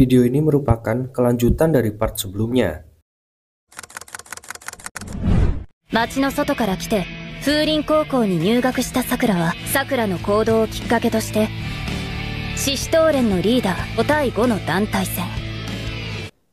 Video ini merupakan kelanjutan dari part sebelumnya. 町の外から来て風林高校に入学したさくらは、さくらの行動をきっかけとして獅子頭連のリーダー5対5の団体戦。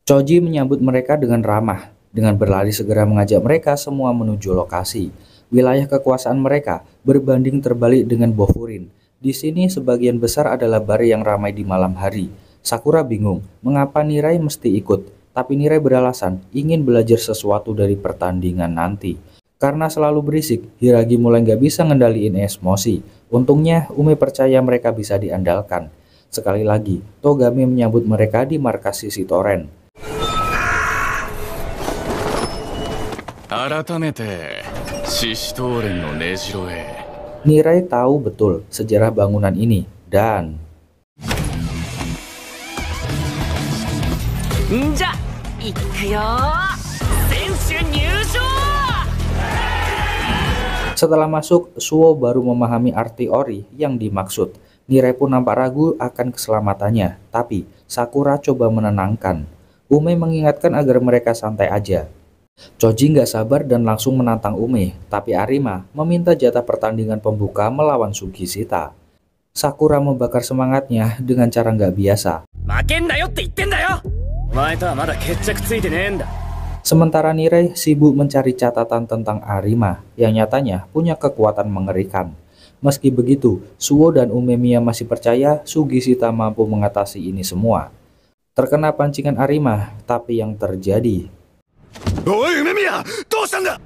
Choji menyambut mereka dengan ramah, dengan berlari segera mengajak mereka semua menuju lokasi. Wilayah kekuasaan mereka berbanding terbalik dengan Bofurin. Di sini sebagian besar adalah bar yang ramai di malam hari. Sakura bingung mengapa Nirai mesti ikut, tapi Nirai beralasan ingin belajar sesuatu dari pertandingan nanti. Karena selalu berisik, Hiragi mulai nggak bisa ngendaliin emosi. Untungnya Ume percaya mereka bisa diandalkan. Sekali lagi, Togame menyambut mereka di markas Sisi Toren. Nirai tahu betul sejarah bangunan ini dan setelah masuk, Suo baru memahami arti ori yang dimaksud. Nirai pun nampak ragu akan keselamatannya, tapi Sakura coba menenangkan. Ume mengingatkan agar mereka santai aja. Choji nggak sabar dan langsung menantang Ume, tapi Arima meminta jatah pertandingan pembuka melawan Sugishita. Sakura membakar semangatnya dengan cara nggak biasa. Sementara Nirai sibuk mencari catatan tentang Arima yang nyatanya punya kekuatan mengerikan. Meski begitu, Suo dan Umemiya masih percaya Sugishita mampu mengatasi ini semua. Terkena pancingan Arima, tapi yang terjadi... Oi, Umemiya! Dousanda?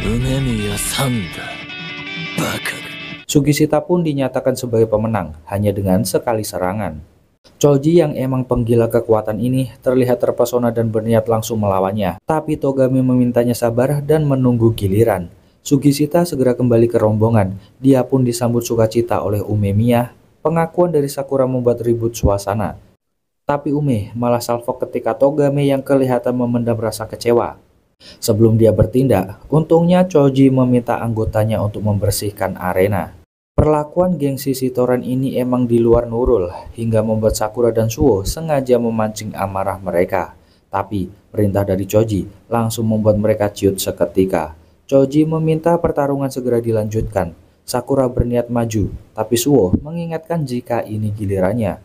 Umemiya-sanda. Baka. Sugishita pun dinyatakan sebagai pemenang hanya dengan sekali serangan. Choji yang emang penggila kekuatan ini terlihat terpesona dan berniat langsung melawannya. Tapi Togame memintanya sabar dan menunggu giliran. Sugishita segera kembali ke rombongan. Dia pun disambut sukacita oleh Umemiya. Pengakuan dari Sakura membuat ribut suasana. Tapi Ume malah salfok ketika Togame yang kelihatan memendam rasa kecewa. Sebelum dia bertindak, untungnya Choji meminta anggotanya untuk membersihkan arena. Perlakuan geng Sisi Toren ini emang di luar nurul, hingga membuat Sakura dan Suo sengaja memancing amarah mereka. Tapi perintah dari Choji langsung membuat mereka ciut seketika. Choji meminta pertarungan segera dilanjutkan. Sakura berniat maju, tapi Suo mengingatkan jika ini gilirannya.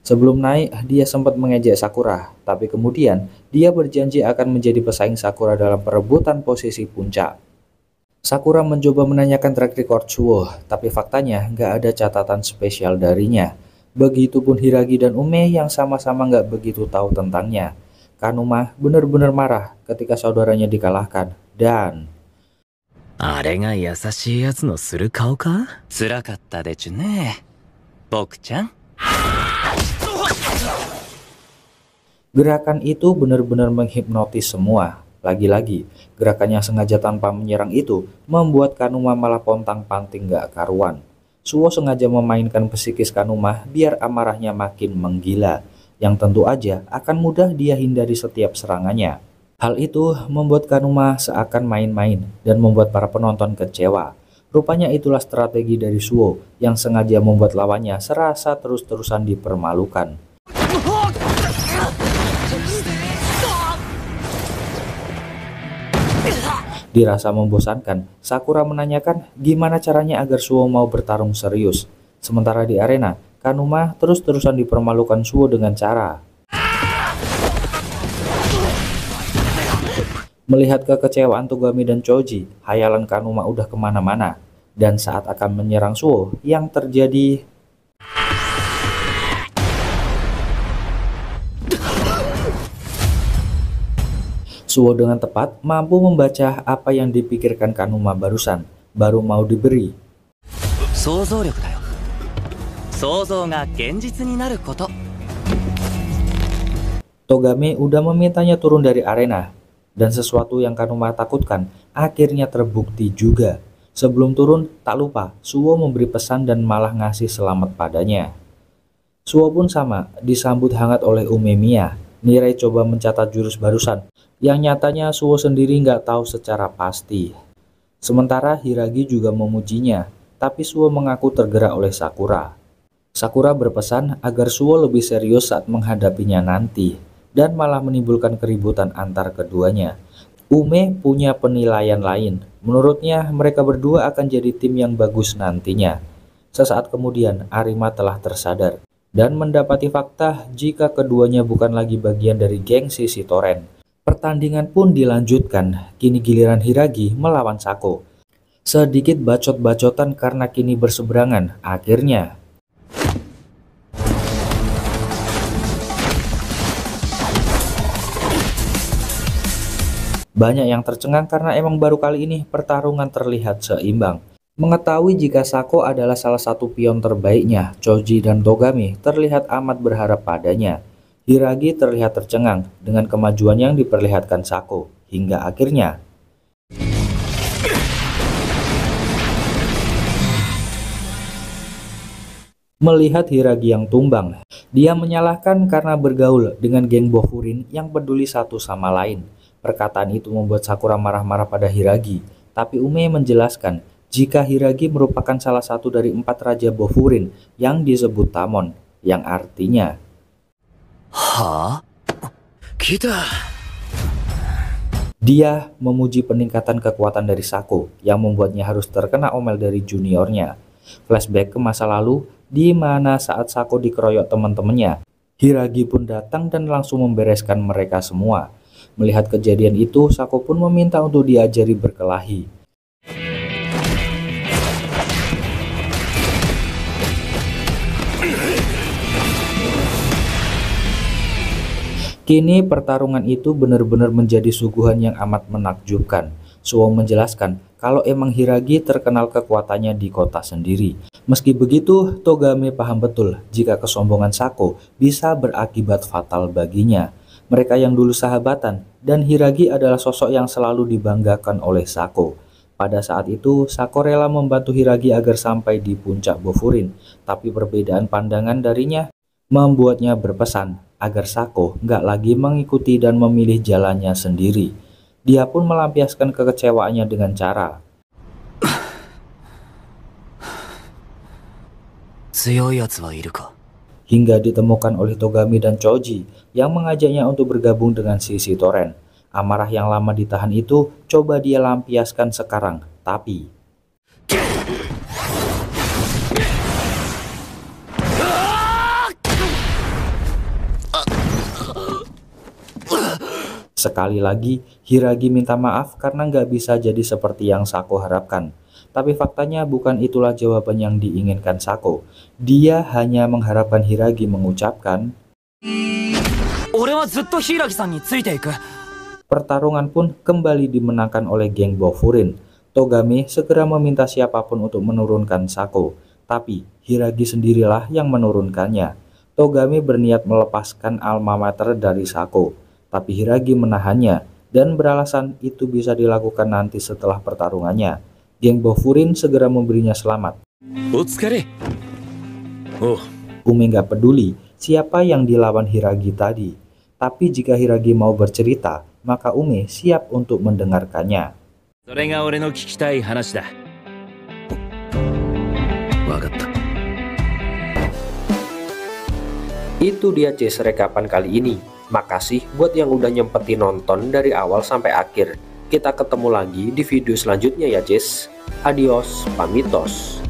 Sebelum naik, dia sempat mengejek Sakura, tapi kemudian dia berjanji akan menjadi pesaing Sakura dalam perebutan posisi puncak. Sakura mencoba menanyakan track record Suo, tapi faktanya nggak ada catatan spesial darinya. Begitupun Hiragi dan Ume yang sama-sama nggak begitu tahu tentangnya. Kanuma benar-benar marah ketika saudaranya dikalahkan, dan... Gerakan itu benar-benar menghipnotis semua. Lagi-lagi, gerakan yang sengaja tanpa menyerang itu membuat Kanuma malah pontang-panting gak karuan. Suo sengaja memainkan psikis Kanuma biar amarahnya makin menggila, yang tentu aja akan mudah dia hindari setiap serangannya. Hal itu membuat Kanuma seakan main-main dan membuat para penonton kecewa. Rupanya itulah strategi dari Suo yang sengaja membuat lawannya serasa terus-terusan dipermalukan. Dirasa membosankan, Sakura menanyakan gimana caranya agar Suo mau bertarung serius. Sementara di arena, Kanuma terus-terusan dipermalukan Suo dengan cara melihat kekecewaan Togame dan Choji. Hayalan Kanuma udah kemana-mana, dan saat akan menyerang Suo, yang terjadi... Suo dengan tepat mampu membaca apa yang dipikirkan Kanuma barusan, baru mau diberi. Togame udah memintanya turun dari arena, dan sesuatu yang Kanuma takutkan akhirnya terbukti juga. Sebelum turun, tak lupa Suo memberi pesan dan malah ngasih selamat padanya. Suo pun sama, disambut hangat oleh Umemiya. Nirei coba mencatat jurus barusan, yang nyatanya Suwo sendiri nggak tahu secara pasti. Sementara Hiragi juga memujinya, tapi Suwo mengaku tergerak oleh Sakura. Sakura berpesan agar Suwo lebih serius saat menghadapinya nanti, dan malah menimbulkan keributan antar keduanya. Ume punya penilaian lain. Menurutnya mereka berdua akan jadi tim yang bagus nantinya. Sesaat kemudian Arima telah tersadar dan mendapati fakta jika keduanya bukan lagi bagian dari geng Sisi Toren. Pertandingan pun dilanjutkan. Kini giliran Hiragi melawan Sako. Sedikit bacot-bacotan karena kini berseberangan. Akhirnya banyak yang tercengang karena emang baru kali ini pertarungan terlihat seimbang. Mengetahui jika Sako adalah salah satu pion terbaiknya, Choji dan Togami terlihat amat berharap padanya. Hiragi terlihat tercengang dengan kemajuan yang diperlihatkan Sako, hingga akhirnya melihat Hiragi yang tumbang. Dia menyalahkan karena bergaul dengan geng Bofurin yang peduli satu sama lain. Perkataan itu membuat Sakura marah-marah pada Hiragi, tapi Ume menjelaskan jika Hiragi merupakan salah satu dari 4 Raja Bofurin yang disebut Tamon, yang artinya Kita. dia memuji peningkatan kekuatan dari Sako yang membuatnya harus terkena omel dari juniornya. Flashback ke masa lalu di mana saat Sako dikeroyok teman-temannya, Hiragi pun datang dan langsung membereskan mereka semua. Melihat kejadian itu, Sako pun meminta untuk diajari berkelahi. Kini pertarungan itu benar-benar menjadi suguhan yang amat menakjubkan. Suwo menjelaskan kalau emang Hiragi terkenal kekuatannya di kota sendiri. Meski begitu, Togame paham betul jika kesombongan Sako bisa berakibat fatal baginya. Mereka yang dulu sahabatan, dan Hiragi adalah sosok yang selalu dibanggakan oleh Sako. Pada saat itu, Sako rela membantu Hiragi agar sampai di puncak Bofurin, tapi perbedaan pandangan darinya membuatnya berpesan agar Sako nggak lagi mengikuti dan memilih jalannya sendiri. Dia pun melampiaskan kekecewaannya dengan cara hingga ditemukan oleh Togami dan Choji yang mengajaknya untuk bergabung dengan Sisi Toren. Amarah yang lama ditahan itu coba dia lampiaskan sekarang, tapi sekali lagi Hiragi minta maaf karena nggak bisa jadi seperti yang Sako harapkan. Tapi faktanya bukan itulah jawaban yang diinginkan Sako. Dia hanya mengharapkan Hiragi mengucapkan, pertarungan pun kembali dimenangkan oleh geng Bofurin. Togame segera meminta siapapun untuk menurunkan Sako, tapi Hiragi sendirilah yang menurunkannya. Togame berniat melepaskan alma mater dari Sako, tapi Hiragi menahannya dan beralasan itu bisa dilakukan nanti setelah pertarungannya. Geng Bofurin segera memberinya selamat. Ume nggak peduli siapa yang dilawan Hiragi tadi, tapi jika Hiragi mau bercerita, maka Ume siap untuk mendengarkannya. Itu dia Cis rekapan kali ini. Makasih buat yang udah nyempetin nonton dari awal sampai akhir. Kita ketemu lagi di video selanjutnya ya Cis. Adios, pamitos.